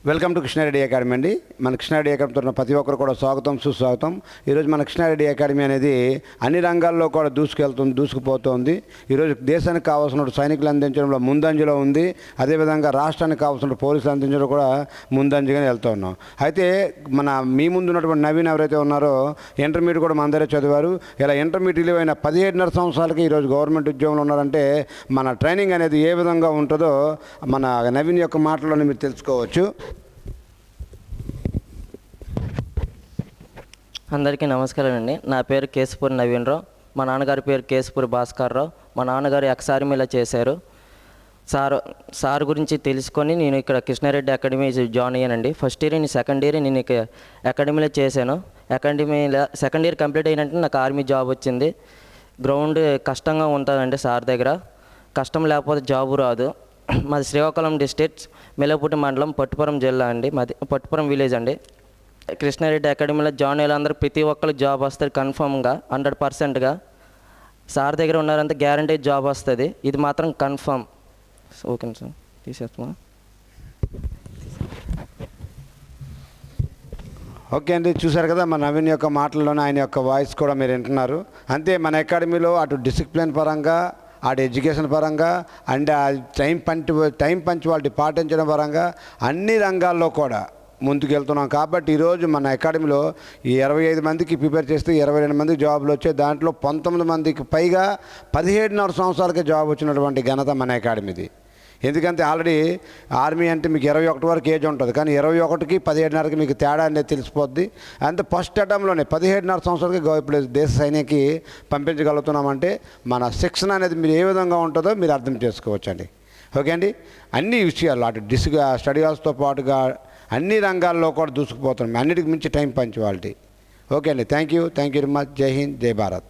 Welcome to Krishna Reddy academy అండి. మన కృష్ణారెడ్డి అకాడమీతో ఉన్న ప్రతి ఒక్కరు కూడా స్వాగతం సుస్వాగతం. ఈరోజు మన కృష్ణారెడ్డి అకాడమీ అనేది అన్ని రంగాల్లో కూడా దూసుకుపోతుంది. ఈరోజు దేశానికి కావాల్సిన సైనికులు అందించడంలో ముందంజలో ఉంది. అదేవిధంగా రాష్ట్రానికి కావాల్సిన పోలీసులు అందించడం కూడా ముందంజగానే వెళ్తూ ఉన్నాం. అయితే మీ ముందు ఉన్నటువంటి నవీన్ ఎవరైతే ఉన్నారో ఇంటర్మీడియట్ కూడా మన అందరే చదివారు. ఇలా ఇంటర్మీడియట్ అయిన 17.5 సంవత్సరాలకి ఈరోజు గవర్నమెంట్ ఉద్యోగంలో ఉన్నారంటే మన ట్రైనింగ్ అనేది ఏ విధంగా ఉంటుందో మన నవీన్ యొక్క మాటల్లోనే మీరు తెలుసుకోవచ్చు. అందరికీ నమస్కారం అండి. నా పేరు కేశపూరి నవీన్రావు. మా నాన్నగారి పేరు కేశపూరి భాస్కర్రావు. మా నాన్నగారు ఎక్స్ ఆర్మీలో చేశారు. సార్ గురించి తెలుసుకొని నేను ఇక్కడ కృష్ణారెడ్డి అకాడమీ జాయిన్ అయ్యానండి. ఫస్ట్ ఇయర్ సెకండ్ ఇయర్ నేను ఇక అకాడమీలో చేశాను. అకాడమీలో సెకండ్ ఇయర్ కంప్లీట్ అయినట్టు నాకు ఆర్మీ జాబ్ వచ్చింది. గ్రౌండ్ కష్టంగా ఉంటుందండి. సార్ దగ్గర కష్టం లేకపోతే జాబు రాదు. మాది శ్రీకాకుళం డిస్ట్రిక్ట్ మెల్లపూటి మండలం పట్టుపురం జిల్లా అండి. మాది పట్టుపురం విలేజ్ అండి. కృష్ణారెడ్డి అకాడమీలో జాయిన్ అయ్యేందరూ ప్రతి ఒక్కరు జాబ్ వస్తుంది కన్ఫర్మ్గా 100%గా. సార్ దగ్గర ఉన్నారంటే గ్యారంటీ జాబ్ వస్తుంది. ఇది మాత్రం కన్ఫర్మ్. ఓకే సార్, తీసేస్తున్నా. ఓకే అండి, చూసారు కదా మన నవీన్ యొక్క మాటల్లోనే ఆయన యొక్క వాయిస్ కూడా మీరు వింటున్నారు. అంతే మన అకాడమీలో అటు డిసిప్లిన్ పరంగా, అటు ఎడ్యుకేషన్ పరంగా అండ్ టైం పంచువాలిటీ పాటించడం పరంగా అన్ని రంగాల్లో కూడా ముందుకెళ్తున్నాం. కాబట్టి ఈరోజు మన అకాడమీలో ఈ 25 మందికి ప్రిపేర్ చేస్తే 22 మందికి జాబులు వచ్చాయి. దాంట్లో 19 మందికి పైగా 17.5 సంవత్సరాలకే జాబ్ వచ్చినటువంటి ఘనత మన అకాడమీది. ఎందుకంటే ఆల్రెడీ ఆర్మీ అంటే మీకు 21 వరకు ఏజ్ ఉంటుంది, కానీ 21కి 17.5కి మీకు తేడా అనేది తెలిసిపోద్ది. అంతే ఫస్ట్ అటెంప్ట్లోనే 17.5 సంవత్సరాలకి ఇప్పుడు దేశ సైన్యకి పంపించగలుగుతున్నామంటే మన శిక్షణ అనేది మీరు ఏ విధంగా ఉంటుందో మీరు అర్థం చేసుకోవచ్చండి. ఓకే అండి, అన్ని విషయాలు అటు స్టడీ హాల్స్తో పాటుగా అన్ని రంగాల్లో కూడా దూసుకుపోతున్నాం. అన్నిటికి మించి టైం పంచువాలిటీ. ఓకే అండి, థ్యాంక్ యూ వెరీ మచ్. జై హింద్, జై భారత్.